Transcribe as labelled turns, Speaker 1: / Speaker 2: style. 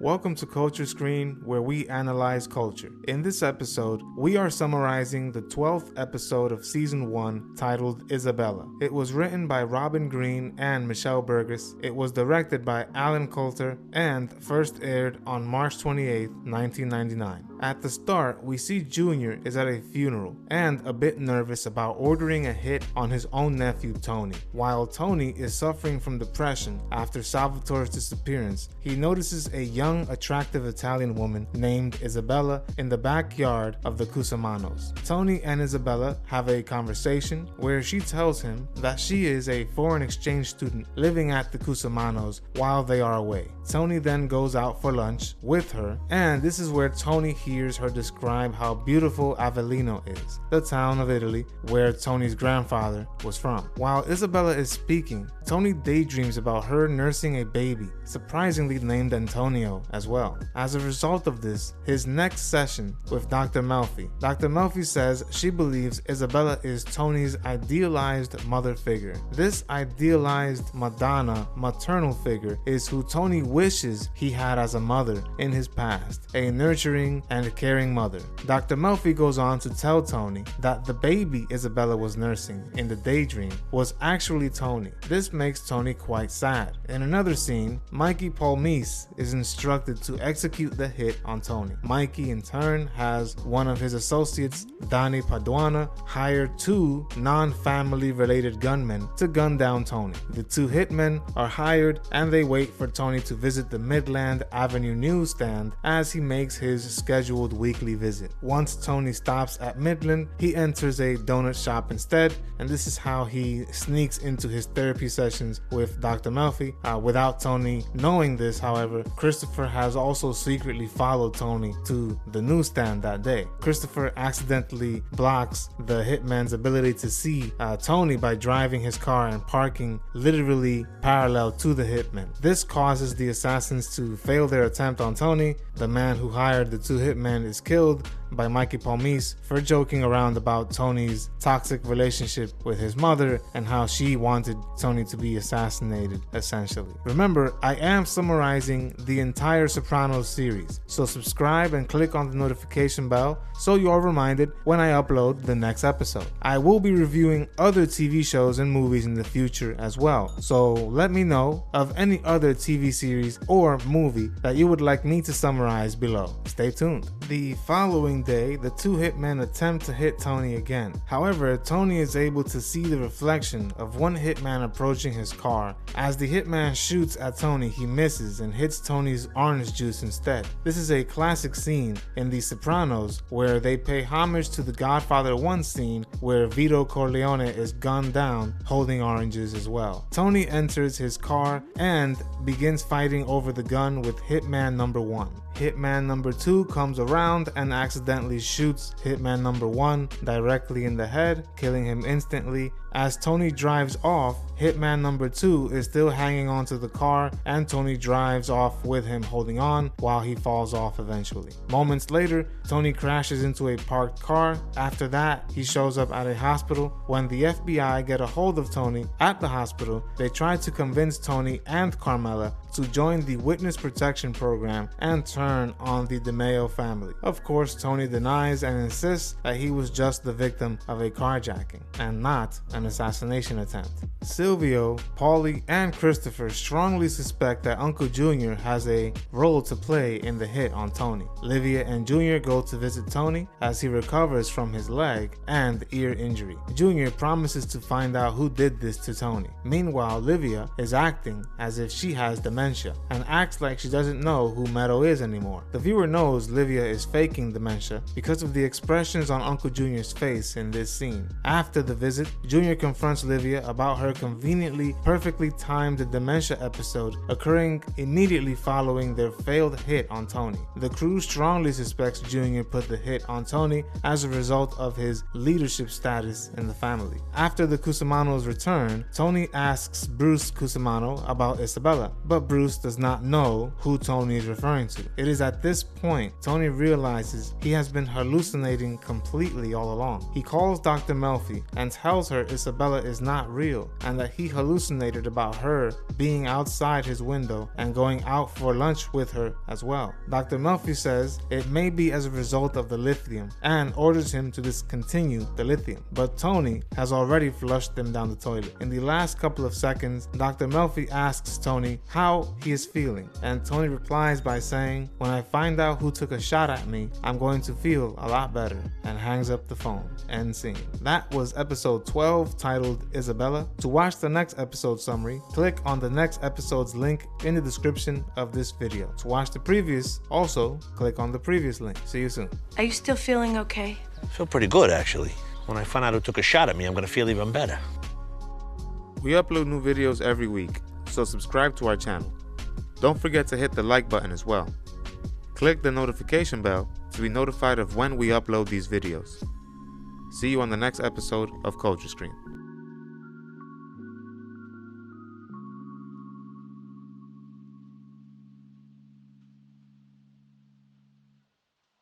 Speaker 1: Welcome to Culture Screen, where we analyze culture. In this episode, we are summarizing the 12th episode of Season 1 titled Isabella. It was written by Robin Green and Michelle Burgess. It was directed by Alan Coulter and first aired on March 28, 1999. At the start, we see Junior is at a funeral and a bit nervous about ordering a hit on his own nephew Tony. While Tony is suffering from depression after Salvatore's disappearance, he notices a young, attractive Italian woman named Isabella in the backyard of the Cusamanos. Tony and Isabella have a conversation where she tells him that she is a foreign exchange student living at the Cusamanos while they are away. Tony then goes out for lunch with her, and this is where Tony hears her describe how beautiful Avellino is, the town of Italy where Tony's grandfather was from. While Isabella is speaking, Tony daydreams about her nursing a baby, surprisingly named Antonio as well. As a result of this, his next session with Dr. Melfi. Dr. Melfi says she believes Isabella is Tony's idealized mother figure. This idealized Madonna maternal figure is who Tony wishes he had as a mother in his past, a nurturing and caring mother. Dr. Melfi goes on to tell Tony that the baby Isabella was nursing in the daydream was actually Tony. This makes Tony quite sad. In another scene, Mikey Palmise is instructed to execute the hit on Tony. Mikey in turn has one of his associates, Danny Paduana, hire two non-family related gunmen to gun down Tony. The two hitmen are hired and they wait for Tony to visit the Midland Avenue newsstand as he makes his scheduled weekly visit. Once Tony stops at Midland, he enters a donut shop instead, and this is how he sneaks into his therapy sessions with Dr. Melfi. Without Tony knowing this, however, Christopher has also secretly followed Tony to the newsstand that day. Christopher accidentally blocks the hitman's ability to see Tony by driving his car and parking literally parallel to the hitman. This causes the assassins to fail their attempt on Tony. The man who hired the two hitmen is killed by Mikey Palmise for joking around about Tony's toxic relationship with his mother and how she wanted Tony to be assassinated, essentially. Remember, I am summarizing the entire Sopranos series, so subscribe and click on the notification bell so you are reminded when I upload the next episode. I will be reviewing other TV shows and movies in the future as well, so let me know of any other TV series or movie that you would like me to summarize below. Stay tuned. The following day, the two hitmen attempt to hit Tony again. However, Tony is able to see the reflection of one hitman approaching his car. As the hitman shoots at Tony, he misses and hits Tony's orange juice instead. This is a classic scene in The Sopranos where they pay homage to the Godfather 1 scene where Vito Corleone is gunned down holding oranges as well. Tony enters his car and begins fighting over the gun with hitman number 1. Hitman number 2 comes around and accidentally shoots hitman number 1 directly in the head, killing him instantly. As Tony drives off, hitman number 2 is still hanging onto the car and Tony drives off with him holding on while he falls off eventually. Moments later, Tony crashes into a parked car. After that, he shows up at a hospital. When the FBI get a hold of Tony at the hospital, they try to convince Tony and Carmela to join the witness protection program and turn on the DeMeo family. Of course, Tony denies and insists that he was just the victim of a carjacking and not an assassination attempt. Silvio, Paulie, and Christopher strongly suspect that Uncle Junior has a role to play in the hit on Tony. Livia and Junior go to visit Tony as he recovers from his leg and ear injury. Junior promises to find out who did this to Tony. Meanwhile, Livia is acting as if she has dementia and acts like she doesn't know who Meadow is anymore. The viewer knows Livia is faking dementia because of the expressions on Uncle Junior's face in this scene. After the visit, Junior confronts Livia about her conveniently perfectly timed dementia episode occurring immediately following their failed hit on Tony. The crew strongly suspects Junior put the hit on Tony as a result of his leadership status in the family. After the Cusamanos return, Tony asks Bruce Cusamano about Isabella, but Bruce does not know who Tony is referring to. It is at this point Tony realizes he has been hallucinating completely all along. He calls Dr. Melfi and tells her Isabella is not real and that he hallucinated about her being outside his window and going out for lunch with her as well. Dr. Melfi says it may be as a result of the lithium and orders him to discontinue the lithium, but Tony has already flushed them down the toilet. In the last couple of seconds, Dr. Melfi asks Tony how he is feeling, and Tony replies by saying, "When I find out who took a shot at me, I'm going to feel a lot better," and hangs up the phone. End scene. That was episode 12, titled Isabella. To watch the next episode summary, click on the next episode's link in the description of this video. To watch the previous, also click on the previous link. See you soon.
Speaker 2: Are you still feeling okay?
Speaker 3: I feel pretty good, actually. When I find out who took a shot at me, I'm gonna feel even better.
Speaker 1: We upload new videos every week, so subscribe to our channel. Don't forget to hit the like button as well. Click the notification bell to be notified of when we upload these videos. See you on the next episode of Culture Screen.